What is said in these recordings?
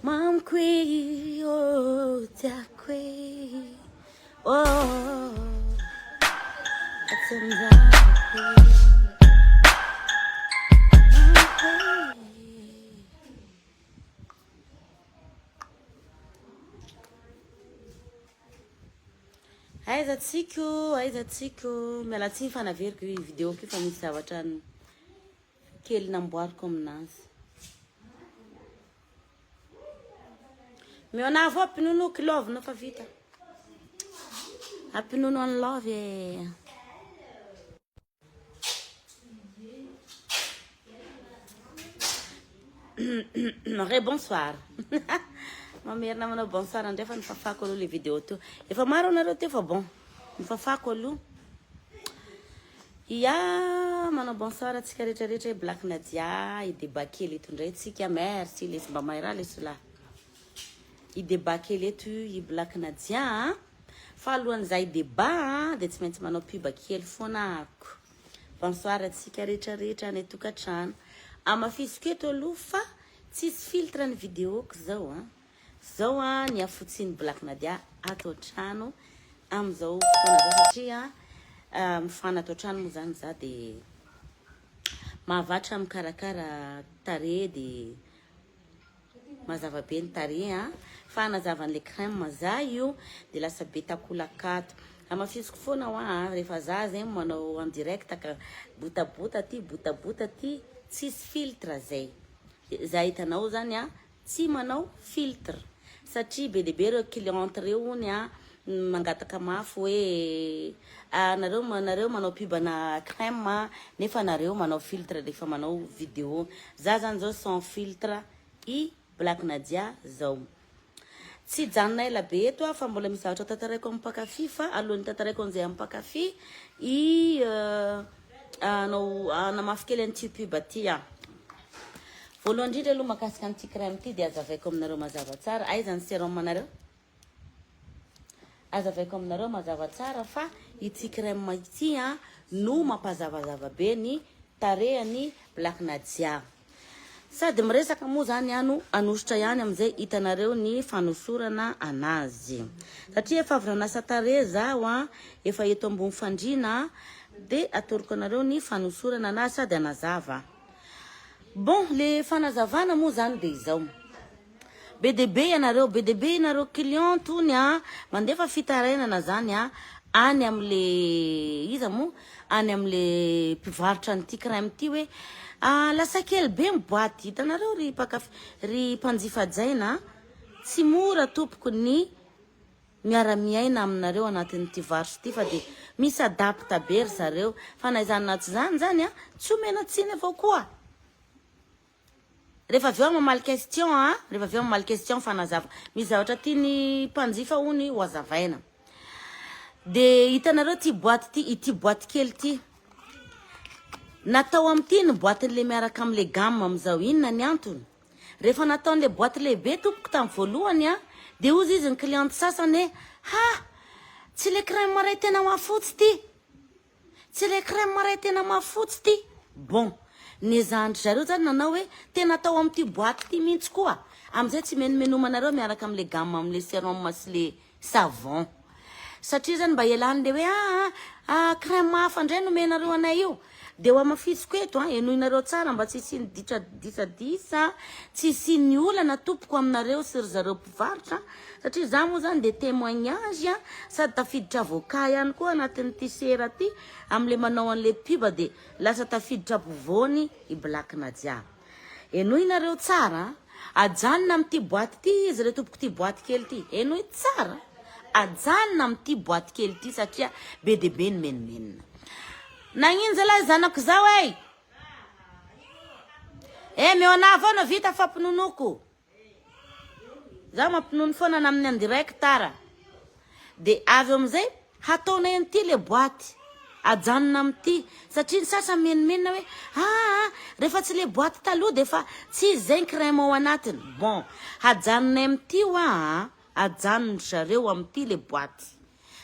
Mam qui, oh, tia qui, oh, aiza tsiko, miala tsiny fanaveriko io vidéo io fa misy zavatra kely namboariko aminazy. Meona avao apinono kilove no fa vita. Apinono en love. Re bonsoir. Mamery namana bonsoir andray fa nifafako aloha le vidéo to. Efa maro anareo te fa bon. Nifafako aloha. Ya manao bonsoir atsika rehetrarehetra Black Nadia, i débat kely eto ndray tsika. Merci lesy mba maira lesy la. I débat kely eto i Black Nadia. Fa alohan'izay débat dia tsy maintsy manao pub kely foana ako. Bonsoir atsika rehetrarehetra ny tokantrano. Amafisiko eto aloha fa tsisy filtre ny vidéoko zao Zao ny afotsiny Black Nadia ato trano am'izao fotoana zao satria mifana ato trano moa zany za dia mahavatra mikarakara tarehy dia mazava be ny tarehy fa nazavany le crème za io dia lasa be takolakato. Amafisiko foana rehefa za zay manao en direct ka botabota ty tsisy filtre zay. Za hitanao zany tsy manao filtre satria be dia be reo cliente reo ny mangataka mafy hoe nareo manao pub na crème nefa nareo manao filtre rehefa manao vidéo. Za zany zao sans filtre i Black Nadia zao. Tsy janona ela be eto fa mbola misy zavatra tataraiko amin'ny mpakafy fa alohan'ny tataraiko an'izay amin'ny mpakafy i namafy kely an'ity pub ty voalohany indrindra aloha makasika an'ity crème ty dia azavaiko aminareo mazava tsara. Aiza ny sérum anareo? Azavaiko aminareo mazava tsara fa ity crème ity no mampazavazava be ny tarehany Black Nadia. Sady miresaka moa zany anositra ihany amin'izay hitanareo ny fanosorana anazy. Satria efa avy nanasa tarehy zaho efa eto ambony fandriana dia atoroko anareo ny fanosorana anazy sady anazava. Bon, le fanazavana moa zany dia izao. Be dia be ianareo client ony mandefa fitarainana zany any am'le iza moa any am'le mpivarotra n'ity crème ty hoe lasa kely be miboaty. Hitanareo ry mpanjifa jaina tsy mora tompoko ny miara-miaina aminareo anatin'ity varotra ty fa dia misy adapta be ry zareo fa naizana tsy zany tsy omena tsiny avao koa. Rehefa avy eo mamaly question fanazava. Misy zavatra tiany mpanjifa hony ho azavaina. Dia hitanareo ity boaty kely ty. Natao amin'ity ny boatin'le miaraka amin'le gamme amin'izao. Inona ny antony? Rehefa nataon'le boaty lehibe tompoko tamin'ny voalohany dia ozy izy ny cliente sasany tsy le crème maray tena mafotsy ty. Tsy le crème maray tena mafotsy ty. Bon, nezandry zareo zany nanao hoe tena atao amin'ity boaty ty mihitsy koa. Amin'izay tsy menomenomanareo miaraka amin'le gamme amin'le sérum sy le savon. Satria zany mba ialany le hoe crème hafa indray nomenareo anay io. Dia ho amafisiko eto enoinareo tsara mba tsy isiany disadisa, tsy isiany olana tompoko aminareo sy ry zareo mpivarotra satria za moa zany dia témoignage sady tafiditra avocat ihany koa anatin'ity sera ty amin'le manao an'le pub dia lasa tafiditra ampovoany i Black Nadia. Enoinareo tsara ajanona amin'ity boaty ty izy re tompoko ty boaty kely ty. Enoy tsara ajanona amin'ity boaty kely ty satria be dia be ny menomenona. Nagnino zalahy zanako zao meona avao no vita fa pinonoko. Zaho mampinono foana amin'ny en direct tara. Dia avy amin'izay hataonay an'ity le boaty ajanona amin'ity satria ny sasa menomenona hoe rehefa tsy le boaty taloha dia fa tsy izy zay crème ao anatiny. Bon, ajanonay amin'ity ajanony zareo amin'ity le boaty.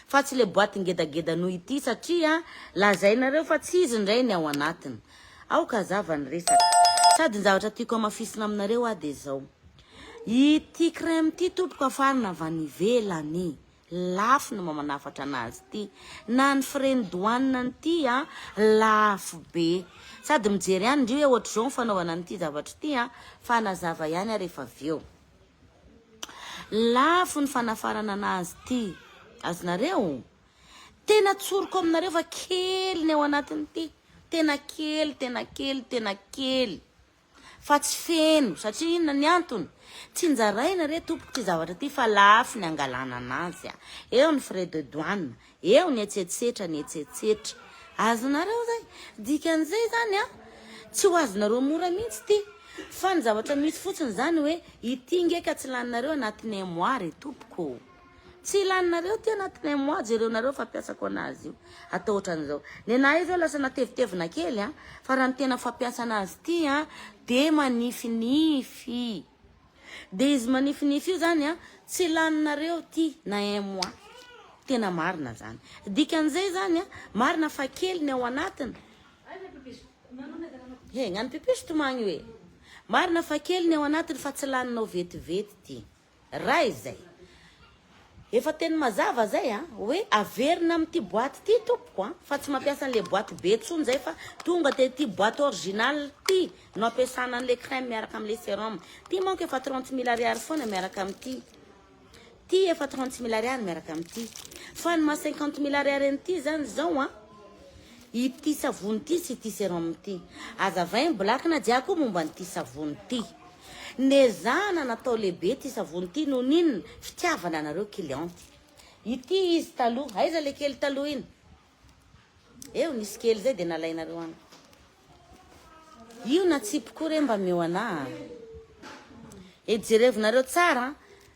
Fa tsy le boaty ngedageda noho ity satria lazainareo fa tsy izy indray ny ao anatiny. Aoka zava ny resaka. Sady ny zavatra tiako amafisina aminareo dia zao. ity crème ty tompoko afarina avy any ivelany lafo no mamanafatra anazy ty na ny freny douane ty a lafo be sady mijery ihany ndrio hoe ohatr' zao ny fanaovana an'ity zavatra ty a fanazava ihany rehefa avy eo lafo ny fanafarana anazy ty azonareo tena tsoroko aminareo fa kely ny ao anatiny ty tena kely fa tsy feno satria inona ny antony tsy njaraina re tompoko ty zavatra ty fa lafo ny angalana anazy a eo ny frais de douane eo ny etsetsetra azonareo zay dikan'izay zany a tsy ho azonareo mora mihitsy ty fa ny zavatra misy fotsiny zany hoe ity ngeka tsy laninareo anatin'ny mois re tompoko tsy laninareo ty anatin'ny mois jereonareo fampiasako anazy io atao ohatran'izao nenahy izy lasa natevitevina kely a fa raha ny tena fampiasa anazy ty a de manifinify de izy manifinify io zany a tsy laninareo ty na un mois tena marina zany dikan'izay zany a marina fa kely ny ao anatiny ngany pipiso tomagny hoe marina fa kely ny ao anatiny fa tsy laninao vetivety ty raha izay efa teny mazava zay a hoe averina amin'ity boaty ty tompoko a fa tsy mampiasa an'le boaty be tsony zay fa tonga te ty boaty original ty no ampiasana an'le crème miaraka am'le sérum ty manko efa 30 000 ariary foana miaraka am'ty ty efa 30 000 ariary miaraka am'ty fa ny ma 50 000 ariary an'ty zany zao a ity savony ty sy ty sérum ty azavainy blakina diako momba n'ty savony ty nezana natao lehibe ty savony ty no ninona fitiavana anareo cliente ity izy taloha aiza le kely taloha iny eo nisy kely zay de nalainareo any io natsipoko re mba meo ana jerevinareo tsara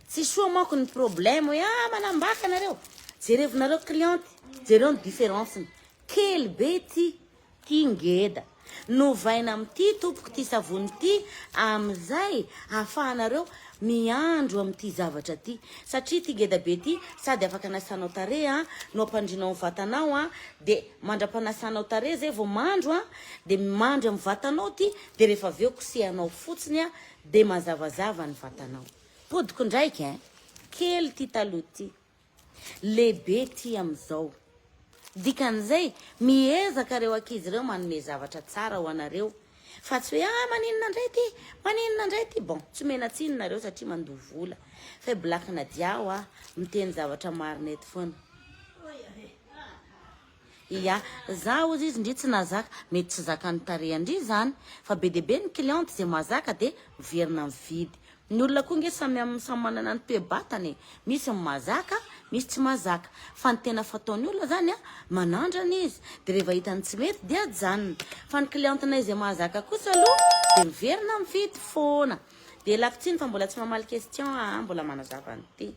tsy soa manko ny problème hoe manambaka anareo jerevinareo cliente jereo ny différence kely be ty ngeda novaina am'ty tompoko ty savony ty am'izay ahafahanareo miandro am'ty zavatra ty satria ty ngeda be ty sady afaka anasanao tare a no ampandrinao vatanao a de mandra-panasanao tare zay vao mandro a de mandro amy vatanao ty de rehefa aveo kosehanao fotsiny a de mazavazava ny vatanao podiko ndraiky kely ty taloha ty lehibe ty am'izao dikan'izay miezaka reo akizy reo manome zavatra tsara ho anareo fa tsy hoe maninona ndray ty bon tsy menatsinonareo satria mandoha vola fa blakina diao a miteny zavatra marina eto foana ia za ozy izy ndry tsy nazaka mety tsy zakany tare andry zany fa be debe ny cliente zay mazaka de miverina mividy ny olona koa nge samy manana ny toe-batany misy mazaka misy tsy mazaka fa ny tena fataony olona zany a manandrana izy de rehefa hitany tsy mety de ajanona fa ny clientenay zay mazaka kosa aloha de miverina mividy foana de lakitsiny fa mbola tsy mamaly question mbola manazava nyty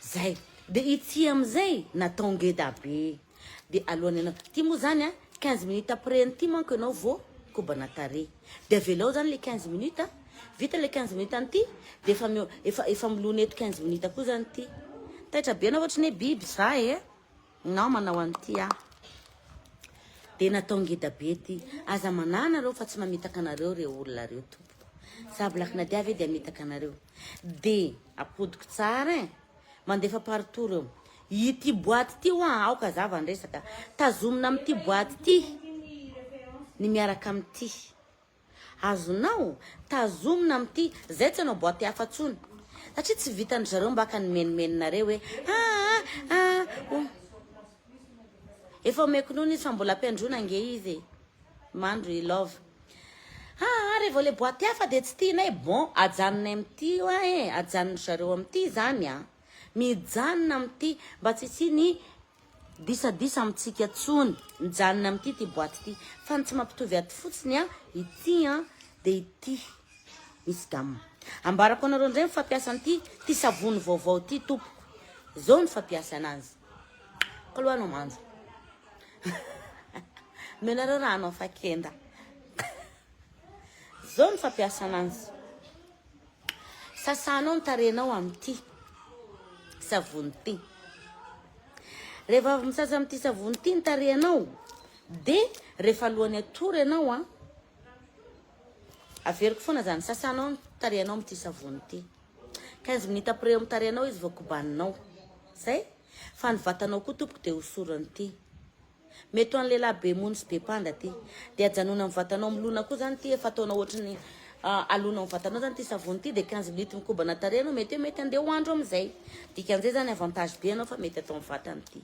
zay de ity am'izay natao ngeda be de alohany anao ty moa zany a 15 minutes après nyty manko ianao vao kobana tare de avelao zany le 15 minutes vita le 15 minutes an'ty de efa milona eto 15 minutes koa zany ty taitra be anao ohatrany hoe biby zay nao manao an'ty de natao ngeda be ty aza manana reo fa tsy mamitaka anareo re olona reo tompoko sady lakina diavy de amitaka anareo de apodiko tsara mandefa partout reo ity boaty ty aoka zava ndresaka tazomina am'ty boaty ty ny miaraka am'ty azonao tazomina am'ty zay tsy anao boaty hafatsony satria tsy vitany zareo mbaka ny menimeninareo hoe efa omeko nono izy fa mbola ampiandrona nge izy mandro i love rehefa le boaty hafa de tsy tianay bon ajanonay am'ty ajanony zareo am'ty zany mijanona am'ty mba tsy siny disadisa amitsika tsony mijanona am'ty ty boaty ty fa ny tsy mampitovy aty fotsiny ity de ity misy gamma ambarako anareo ndray mifampiasa an'ty ty savony vaovao ty tompoko zao ny fampiasa anazy kalohanao manjo menareo raha anao fakenda zao ny fampiasa anazy sasanao ny tarenao am'ty savony ty rehefa misasa am'ty savony ty ny tarenao de rehefa alohany atory ianao averiko foana zany sasanao ny tarenao am'ty savony ty 15 minutes après amitarenao izy vokobaninao zay fa ny vatanao koa tompoko de hosorany ty mety ho an'lehilahy be mony sy be panda ty de ajanona amin'ny vatanao milona koa zany ty efa ataonao ohatrany alona amin'ny vatanao zany ty savony ty de 15 minutes mikobana tarehanao mety andeha hoandro amizay dikan'izay zany avantage be anao fa mety atao amin'ny vatany ty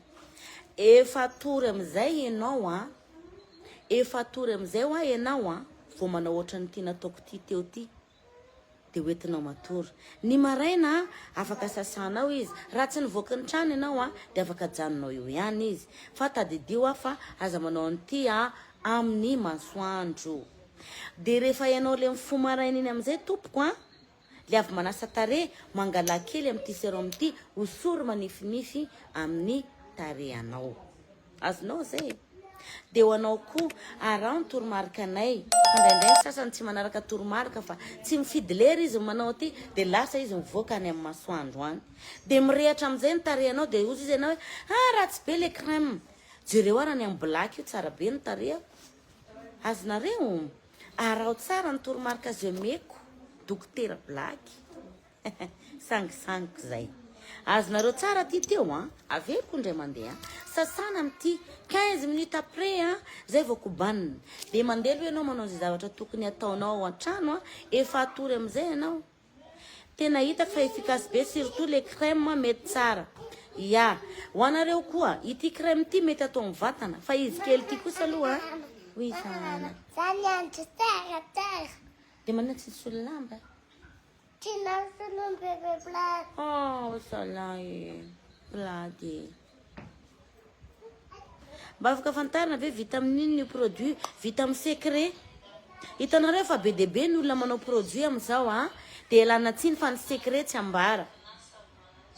efa tory amizay ianao efa tory amizay ianao vao manao ohatrany ty nataoko ty teo ty de hoentinao matory ny maraina afaka sasanao izy raha tsy nivoaka ny trano ianao de afaka janonao eo ihany izy fa tadidio fa aza manao an'ity amin'ny masoandro de rehefa ianao le mifo maraina iny amizay tompoko le avy manasa tare mangala kely amin'ty sérum ty hosory manifinify amin'ny tarehanao azonao zay de ho anao koa araha ny toromarika anay fandraindray sasany tsy manaraka toromarika fa tsy mifidy lera izy manao ty de lasa izy mivoaka any amin'ny masoandro any de mirehatra amizay ny tarehanao de ozy izy ianao hoe ratsy be le crème jereo arany amin'ny black io tsara be ny tareha azonareo arao tsara ny toromarika Zemeko dokotera black sangisangiko zay azonareo tsara ty teo averiko indray mandeha sasana amty 15 minutes après zay vao kobanina de mandeha aloha ianao manao zay zavatra tokony ataonao an-trano efa atory amizay ianao tena hitako fa efficace be surtout le crème mety tsara ya ho anareo koa ity crème ty mety atao amin'ny vatana fa izy kely ty kosa aloha oui sana de manana tsy solo lamba oh salahy blady mba afaka fantarina ve vita amin'iny produit vita amin'ny secret hitanareo fa be de be ny olona manao produit amizao de elana tsiny fa ny secret tsy ambara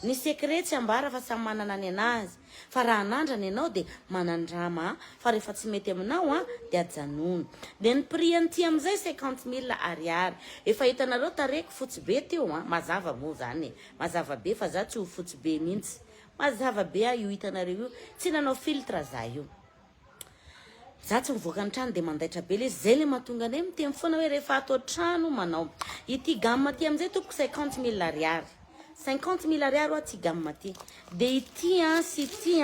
ny secret tsy ambara fa samy manana ny anazy fa raha anandrana ianao de manandrama fa rehefa tsy mety aminao de ajanono de ny prix an'ty amizay 50 000 ariary efa hitanareo tareko fotsy be teo mazava moa zany mazava be fa za tsy ho fotsy be mihitsy mazava be io hitanareo io tsy nanao filtre za io za tsy mivoaka ny trano de mandaitra be le zay le mahatonga anay miteny foana hoe rehefa atao trano manao ity gamme ty amizay toko 50 000 ariary 50 000 ariary ty gamme ty de ity sy ity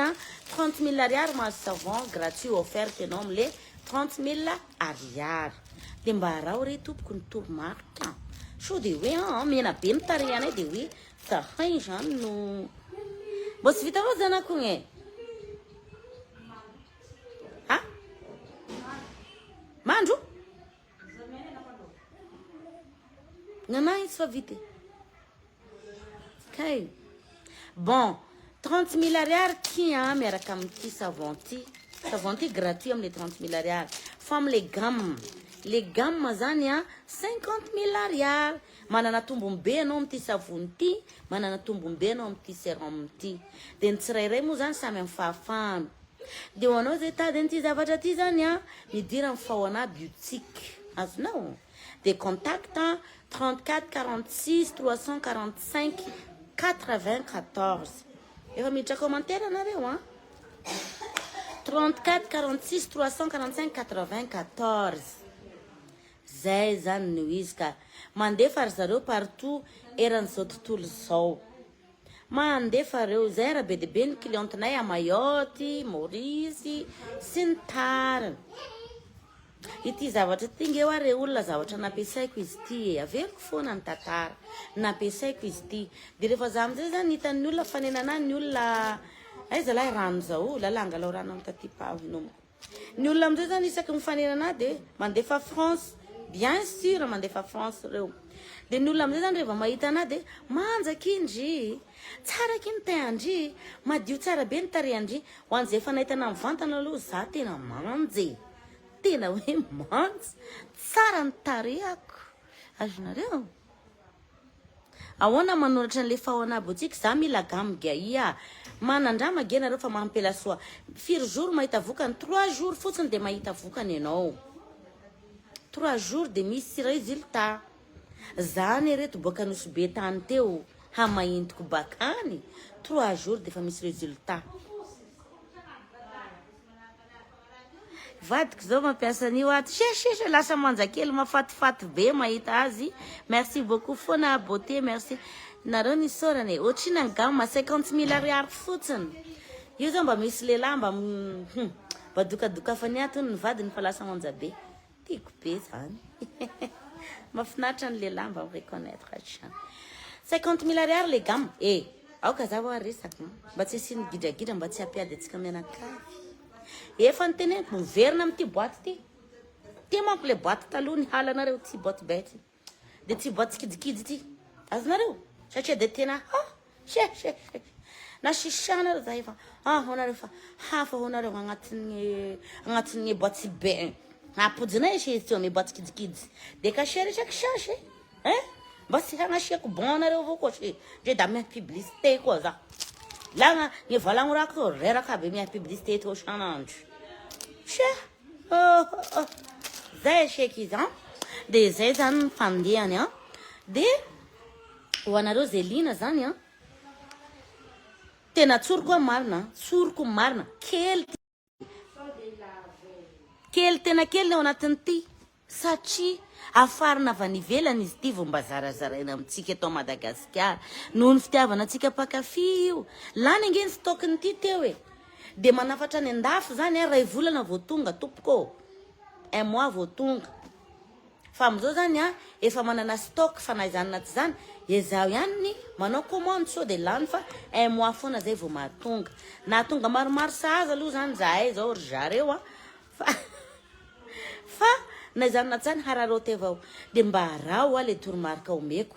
30 000 ariary mahazo savon gratuit offert ianao amle 30 000 ariary de mba arao re tompoko ny toromarika so de hoe mena be mitare anay de hoe zahay zany no mbo sy vita avao zanako igny mandro nana izy fa vite okay bon 30 000 ariary ty miaraka amin'ty savon ty gratuit amle 30 000 ariary fa amle gamme zany 50 000 ariary manana tombony be anao am'ty savony ty manana tombony be anao am'ty sérum ty de ny tsirairay moa zany samy amin'ny fahafahany de ho anao zay tady an'ty zavatra ty zany midira amin'ny fahoana biotique azonao de contact 34 46 345 94 efa miditra commentaire anareo 34 46 345 94 zay zany no izy ka mandefa ry zareo partout eran'izao tontolo zao mandefa reo zay raha be de be ny clientenay a Mayotte, Maurice sy ny tariny ity zavatra ty nge hoe re olona zavatra nampiasaiko izy ty averiko foana ny tantara nampiasaiko izy ty de rehefa za amizay zany hitan'ny olona fanenana ny olona aiza lahy rano zao lalangalao rano amin'ny tatipavinao ny olona amizay zany isaky mifanenana de mandefa France bien sûr mandefa France reo de ny olona amizay zany rehefa mahita ana de manjaky indry tsara ky ny teandry madio tsara be ny tareandry ho an'izay efa nahitana mivantana aloha za tena manjy tena hoe manjy tsara ny tarehako azonareo ahoana manoratra an'le fahoana boutique za mila gamme gaia manandrama genareo fa mampela soa firy jour mahita vokany 3 jours fotsiny de mahita vokany ianao 3 jours de misy résultat zany reto boaka nosy be tany teo hamahintiko bakany 3 jours de fa misy résultat vadiko zao mampiasa an'io ato sheshe lasa manjakely mafatifaty be mahita azy merci beaucoup foana beauté merci nareo ny sorany ohatrina ny gamma 50 000 ariary fotsiny io zao mba misy lehilahy mba dokadoka-fany ato ny vadiny fa lasa manjabe tiako be zany mafinaritra ny lehilahy mba reconnaître hatrany 50 000 ariary le gamma aoka zaho aresaka mba tsy asiny gidragidra mba tsy hampiady atsika mianakavy efa nyteneniko miverina amin'ity boaty ty manko le boaty taloha ny halanareo ty boaty bety de ty boaty kidikidy ty azonareo satria de tena na sisianareo za efa honareo fa hafa honareo agnatin'ny boaty be apodinay se teo me boaty kidikidy de kashery chaque chashe mba sy hanasiako bon anareo avao koa se de da miha publicité koa za lagna ny valagno rako to reraka be miha publicité to sanandro zay sheky izy de zay zany fandehany de ho anareo zelina zany tena tsoroko marina kely tena kely ao anatin'ny ty satria afarina avy any ivelany izy ty vo mba zarazaraina amintsika eto Madagasikara noho ny fitiavana atsika pakafy io lany angeny stockny ty teo de manafatra ny andafo zany ray volana vao tonga tompoko un mois vao tonga fa amizao zany efa manana stock fa naizanina ty zany ezaho ihany manao commande so de lany fa un mois foana zay vao mahatonga na tonga maromaro sahaza aloha zany zahay zao ry zareo fa naizanina zany hararoty avao de mba harao le toromarika omeko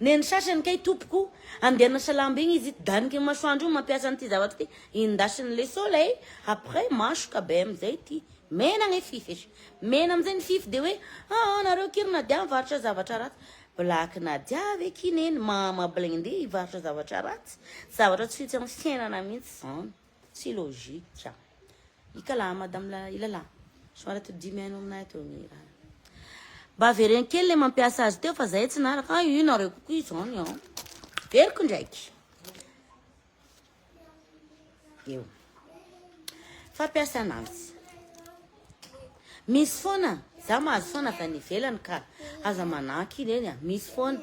neny sasany kay tompoko andehana salamba igny izy daniky masoandro mampiasa an'ity zavatra ty indasiny le soleil après masoka be amizay ty mena ny fify mena amizay ny fify de hoe nareo kirina dia mivarotra zavatra ratsy blaky na diavy kineny mamablende ivarotra zavatra ratsy zavatra tsy fitsy amin'ny fiainana mihitsy zany tsy logika ikala madame ilala somary to dimy ano aminay teo ny raha mba vereny kely le mampiasa azy teo fa zay tsy naraka ino areo kokoa izany veriko ndraiky eo fampiasa anazy misy foana za mahazo foana avy any ivelany ka aza manaky iny eny misy foana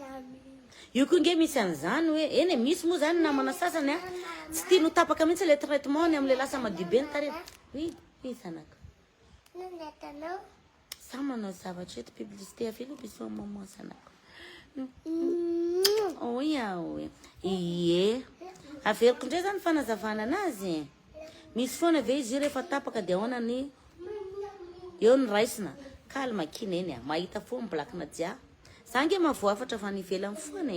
io koa nge misy an'izany hoe eny misy moa zany namana sasany tsy tiano tapaka mihitsy le traitement ny am'le lasa madio be ny tarena sanaka sa manao zavatra eto publicité avelo biso maman sanaka ie averiko ndray zany fanazavana anazy misy foana ve izy rehefa tapaka de ahoana eo ny raisina kalma kina eny mahita foana blakina dia zange mavoafatra fa nivelany foana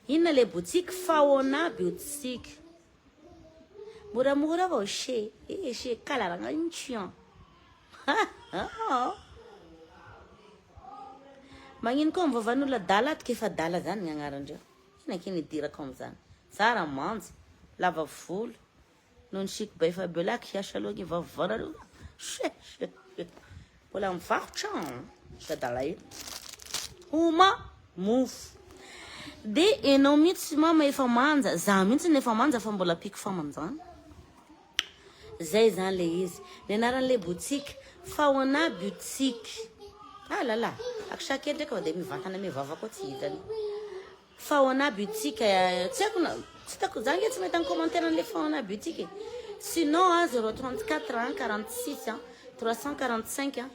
inona le boutique Faona boutique moramora vao she kalaragna inchian magnino koa mivovan'olona dala atika efa dala zany ny agnarandreo inakiny idirako am'zany tsara manja lava volo noho ny chic bay fa belaky hiasa aloha ivavavanareo mbola mivarotra sadala io homa mofo de enao mihitsy mama efa manja za mihitsy ny efa manja fa mbola piko famanjana zay zany le izy ny anaran'le boutique Faona boutique lala akisakely ndraiky fa de mivantana mivava koa tsy hitany Faona boutique tsy haiko tsy tako zange tsy mahita ny commentaire an'le Faona boutique sinon 034 46 345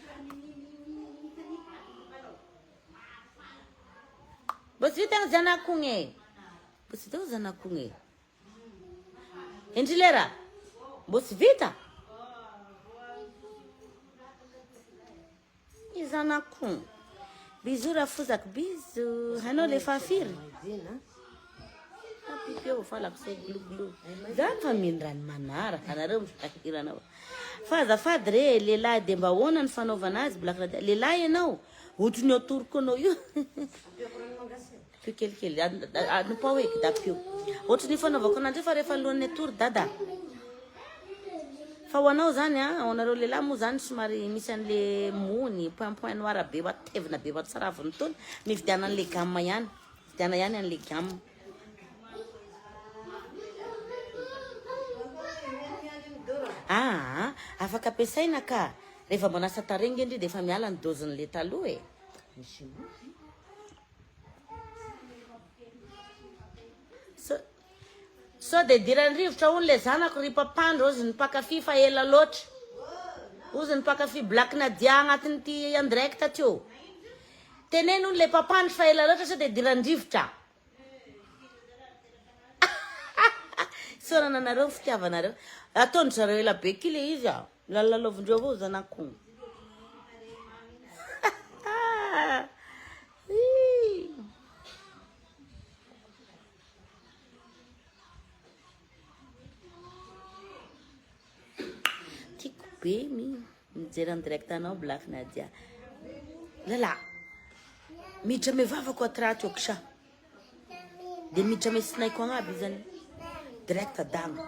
bosi vita zanakugny bosi vita zanakugny endrilera bosi vita izanakugny bizu rafuzak bizu hanao le fafiry apipeo falako se gluglu zany fa mindrany manara anareo misahirana fa azafady re lehilahy de mba ahoana ny fanaovana azy blaka lehilahy ianao otriny atoroko anao io pio kelikely nopao eky da pio otriny fanaovako anandre fa rehefa lohan'ny atory dada fa ho anao zany anareo lehilahy moa zany somary misy an'le mony point noir be matevina be matsaraviny tony mividiana an'le gamme ihany vidiana ihany an'le gamme afaka ampiasaina ka rehefa manasa tarengy indry dia efa miala ny dozin'le taloha e so dia dirany rivotra hono le zanako ry papandro ozy ny pakafy fa ela loatra ozy ny pakafy black nadia agnatin'ity andirecta teo teneny hono le papandro fa ela loatra sao dia dirany rivotra sorana anareo ny fitiavanareo ataondry zareo ela be kile izy a lalalovindreo avao zanako tiako be mijery en direct anao black nadia lala miditra me vavako atraty oko sa dia miditra me sinaiko agnaby zany direct dagno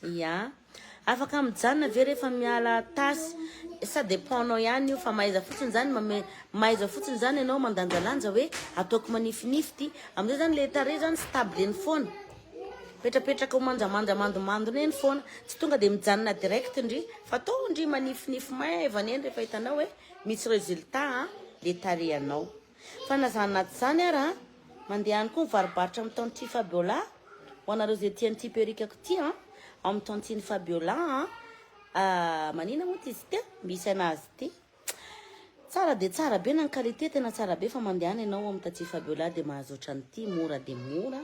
ya afaka mijanona ve rehefa miala tasy ça dépend anao ihany io fa mahaiza fotsiny zany mahaiza fotsiny zany ianao mandanjalanja hoe ataoko manifinify ty amizay zany le tare zany stable eny foana petrapetraka ho mandomandony eny foana tsy tonga dia mijanona direct ndry fa tao ndry manifinify maivany eny rehefa hitanao hoe misy résultat le tare anao fa nazanaty zany ara mandeha any koa mivarobarotra amin'ny tante Fabiola ho anareo zay tian'ity perikako ty amin'ny tantine Fabiola manina moa ty izy ty misy anazy ty tsara dia tsara be na ny qualité tena tsara be fa mandeha any ianao amin'ny tante Fabiola dia mahazoatra an'ity mora dia mora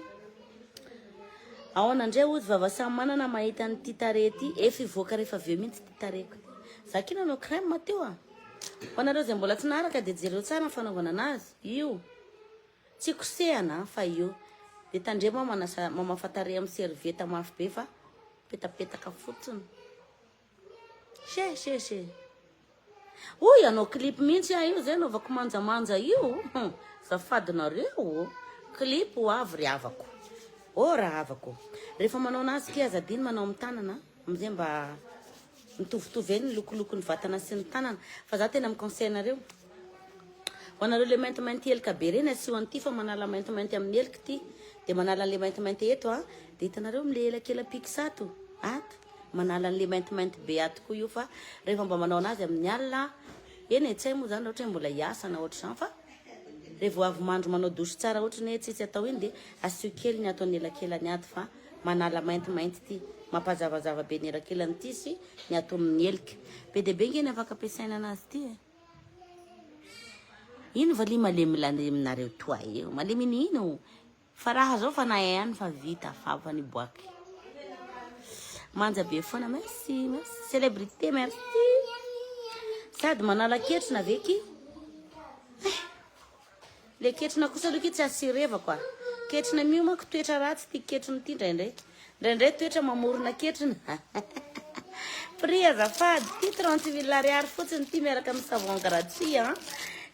ahoanandray ozy vavasamy manana mahita nyty tare ty efa ivoaka rehefa aveo mihitsy ty tareko za kina anao crème teo ho anareo zay mbola tsy naharaka dia jereo tsara ny fanaovana anazy io tsy kosehana fa io dia tandrema mamafatare amin'ny servieta mafy be fa petapetaka fotsiny she oy anao clip mihitsy io zay naovako manjamanja io zafadinareo clip ho avy ry havako raha havako rehefa manao anazy ke azadiny manao amin'ny tanana amizay mba mitovitovy eny lokolokony vatana sy ny tanana fa za tena miconseilnareo ho anareo le maintimainty elaka be reny asio an'ity fa manala maintimainty amin'ny elaka ty dia manala an'le maintimainty eto dia hitanareo amile elakela piksato ato manala an'le maintimainty be ato koa io fa rehefa mba manao anazy amin'ny alina eny e tsy hay moa zany ohatra hoe mbola hiasana ohatra zany fa rehefa avy mandro manao dosy tsara ohatra ny tsitsy atao iny dia asio kely ny atao ny elakelany ato fa manala maintimainty ty mampazavazava be ny elakelany ty sy ny atao amin'ny elika be dia be ngeny afaka ampiasaina anazy ty ino va li malemilany aminareo toa eo maleminy ino fa raha zao fa nahay ihany fa vita fa ny boaky manja be foana merci célébrité merci sady manala ketrina veky le ketrina kosa aloha tsy asireva koa ketrina mio manko toetra ratsy ty ketrina ty ndraindray toetra mamorona ketrina prix azafady ty 30 000 ariary fotsiny ty miaraka amin'ny savon gratuit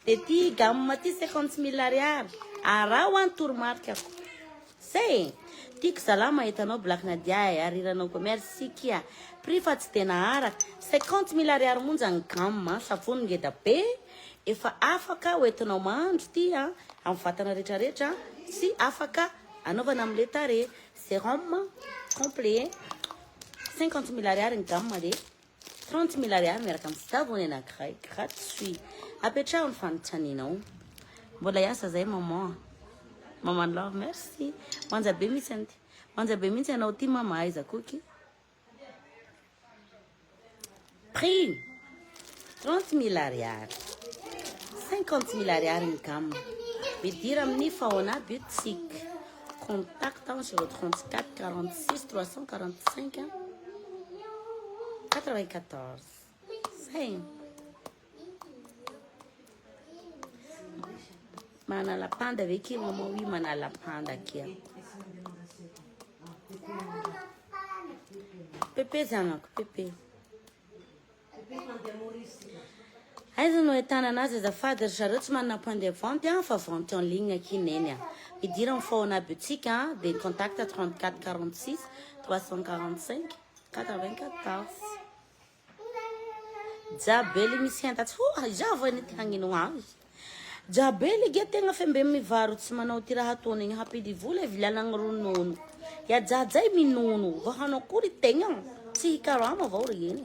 dia ty gamme ty 50 000 ariary araha ho any toromarika ako zay tiako zalahy mahitanao black nadia ariranao koa merci kia prix fa tsy tena araka 50 000 ariary monja ny gamme savony ngeda be efa afaka hoentinao mahandro ty amin'ny vatana rehetrarehetra sy afaka anaovana amin'le tare sérum complet 50 000 ariary ny gamme dia 30 000 ariary miaraka amin'ny savony anankiray gratuit apetraho ny fanontsaninao mbola hiasa zay maman love merci manja be mihitsy anao ty mama aiza koky prix 30 000 ariary 50 000 ariary ny gamme midira amin'ny Faona boutique contact 034 46 345 94 zay manala panda veky mama wi manala panda kia pepe zanako pepe aiza no ahitana anazy azafady ry zareo tsy manana point de vente fa vente en ligne akineny idira amin'ny Faona boutique dia contact 34 46 345 94 jabely misy entatsy iza vo ny tiagnino azy Jabely ge tegna fembe mivaro tsy manao ty raha ataony igny hampidi vola vilanagny ronono ya jajay minono vahanao kory tegna tsy hikarama avao regny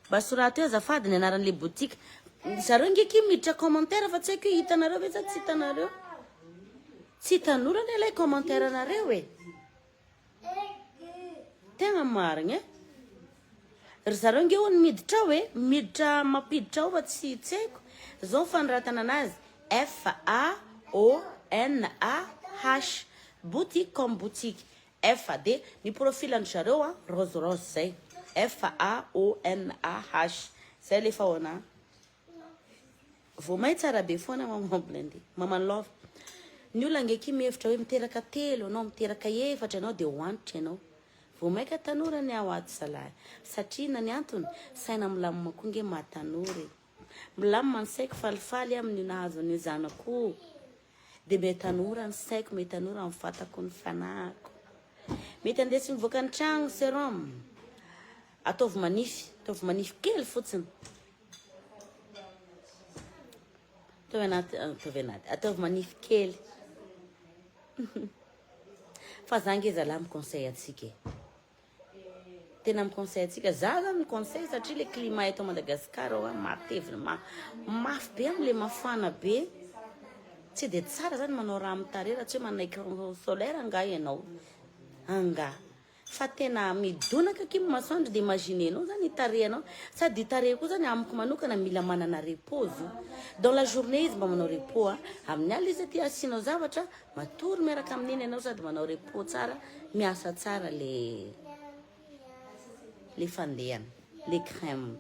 basurato azafady ny anaran'le boutique zareo ngeky miditra commentaire fa tsy haiko hitanareo ve sa tsy hitanareo tsy tanorany ilay commentaire anareo e tegna marigny ry zareo nge hono miditra hoe miditra mampiditra ao fa tsy haiko zao fanoratana anazy FAONAH boutique comme boutique F de ny profil an zareo rose rose zay FAONAH zay le faona vao may tsara be foana maman Blende maman love ny olona ngeky mihevitra hoe miteraka telo anao miteraka efatra anao de hoantitra anao vao maika tanorany ao ato salahy satria na ny antony saina milamina koa nge mahatanoré milamina ny saiko falifaly amin'ny nahazo ny zanako de metanora ny saiko metanora ny fatako ny fanako mety andesy mivoaka ny tragno serom ataovy manify kely fotsiny ataovy manify kely fa zange zala mi conseil atsika tena mi conseil atsika za zany mi conseil satria le climat eto Madagascar matevina mafy be amle mafana be tsy de tsara zany manao raha mitarera tsy hoe manao écran solaire anga ianao anga fa tena midonaka kimy masoandro de imaginenao zany itarehanao sady itare koa zany amiko manokana mila manana repos dans la journée izy mba manao repos amin'ny alina izy aty asinao zavatra matory miaraka amin'iny ianao sady manao repos tsara miasa tsara le fandehana le crème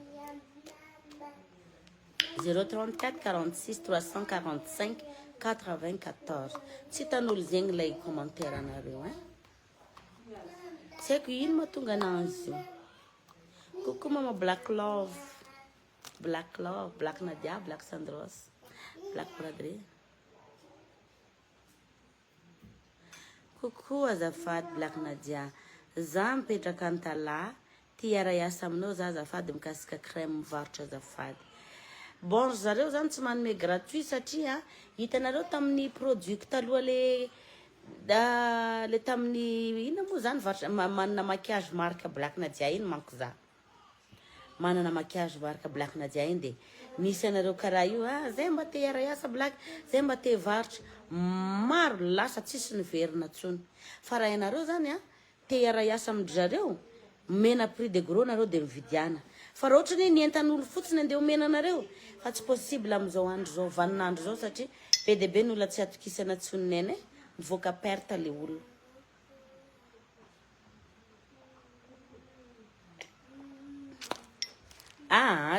034 46 345 94 tsy tanolo zegny lay commentaire anareo tsy haiko ino mahatonga anazy io coucou mama Black Love Black Nadia Black Sandros Black Bradre coucou azafady Black Nadia za mipetraka antala ty ara-iasa aminao za azafady mikasika crème mivarotra azafady bon zareo zany tsy manome gratuit satria hitanareo tamin'ny produit taloha le tamin'ny ina moa zany varotra manana maquillage marque Black Nadia iny manko za manana maquillage marque Black Nadia iny de misy anareo karaha io zay mba te ara-iasa Black zay mba te varotra maro lasa tsisy ny verina tsony fa raha ianareo zany te ara-iasa amindry mena prix de gros nareo de mividiana fa raha ohatra hoe nientan'olo fotsiny andeha omena anareo fa tsy possible amizao andro zao vaninandro zao satria be de be ny olona tsy atokisana tsoniny mivoaka perte le olona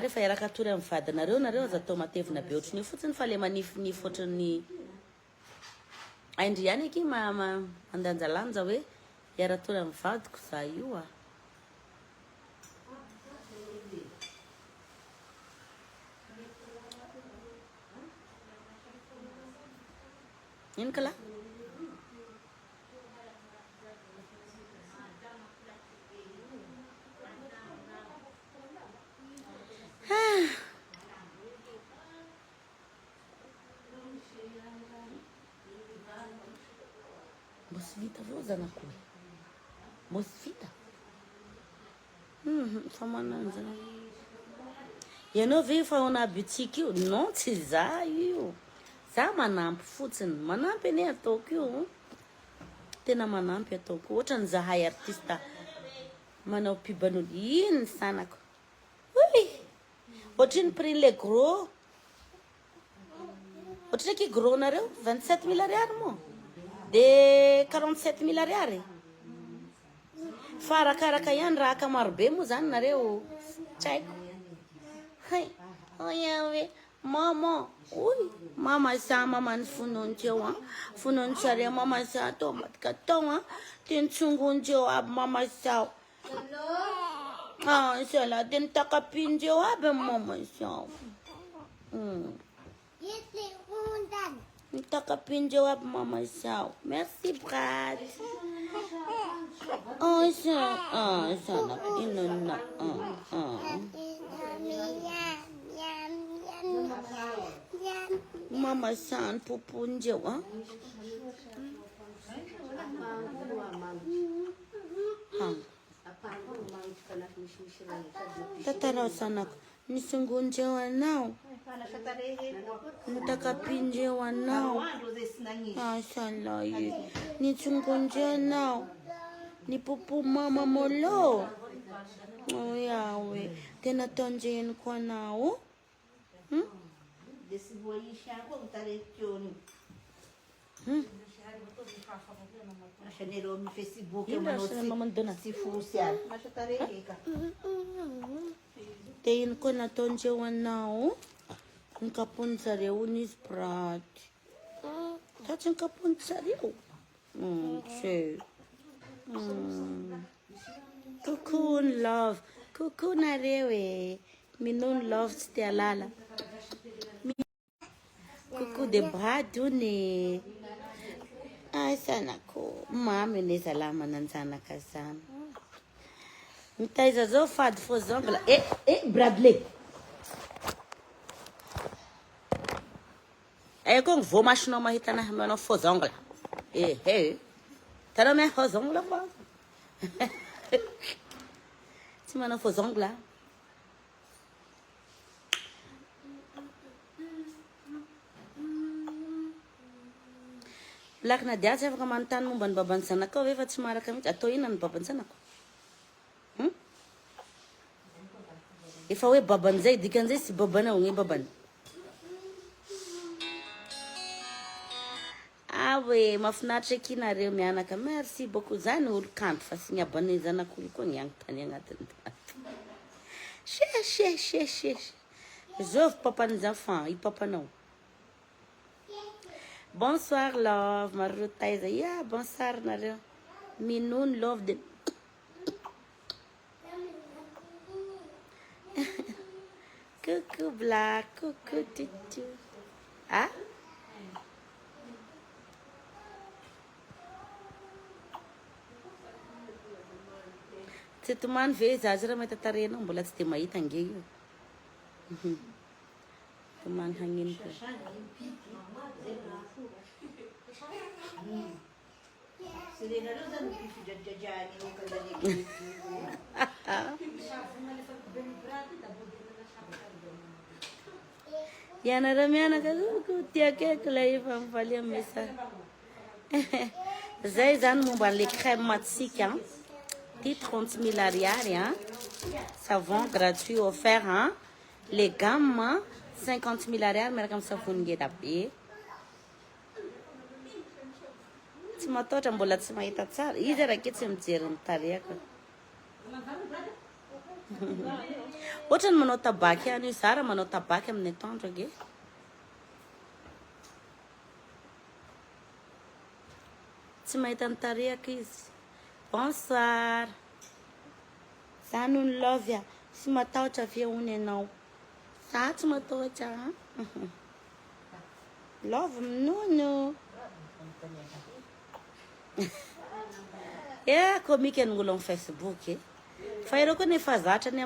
rehefa iaraka atory amin'ny vadinareo nareo aza atao matevina be ohatrin'io fotsiny fa le manifinify ohatran'ny aindry ihany eky mandanjalanja hoe iaratory amin'ny vadiko za io ino kala mos vita vao zanako mos vita fa mananjana ianao ve fa ona boutique io non tsy za io za manampy fotsiny manampy ane ataoko io tena manampy ataoko ohatrany zahay artiste manao pibanolo iny sanako ohatriny prix le gros ohatry ki gros nareo 27 000 ariary mo de 47 000 ariary fa arakaraka ihany raha ka marobe moa zany nareo tsy haiko oe mama mama sa mama ny fononjeo fononjare mama sa to matka tao tintsongonjeo aby mama sa sala den takapinjeo aby mama sa takapinjeo aby mama sa merci Brad sana inona mama san pupunjeu ha tatara sana nisungunjewa nao nitakapinjewa nao asalaye nisungunjewa nao ni pupu mama molo oh yawe tena tonjeni kwa nao Tein ko na tonjewa nao nkapunza reu nisbrat tachi nkapunza reu Cocoon love. Cocoon arewe. Minun love stialala. Cuckoo de badune. Ai sana ko. Mami ne salama nanzana kasana. Mtaiza zo fad fo zongla. Bradley. Kung vo mashno mahita na mano fo zongla. Tara me fo zongla ba. Si mana fo zongla. Black na dia saya mantan mo ban babansa na ko efa tsumara kami ato inan babansa na ko. Efa we babanzai dikanzai si babana ungi baban. Awe mafinatra kina reo mianaka merci beaucoup zany olo kanto fa sy niabany zanak'olo koa niagny tany agnatiny she zovy papany enfant i papanao. Bonsoir love Mario Taiza bonsoir nareo Minoun love de coucou Black coucou tutu Tsy tomany ve zaza raha mahita tarehinao mbola tsy de mahita ange io. Tomany hagnino ko. Yana mianaka tiakeko la efa mivaly amin'ny message. Zay zany momba le crème matsika. 30 000 ariary savon gratuit offert les gammes 50 000 ariary miaraka amin'ny savony ngeda be tsy mataotra mbola tsy mahita tsara izy raha ke tsy mijery ny tarehako ohatrany manao tabaky any io zara manao tabaky amin'ny atandro age tsy mahita ny tarehako izy. Bonsoir. Zany ny love sy matahotra ve hony ianao. Za tsy matahotra Love minono. Komika ny olo amin'ny Facebook. Fa ireo koa nefa zatra ny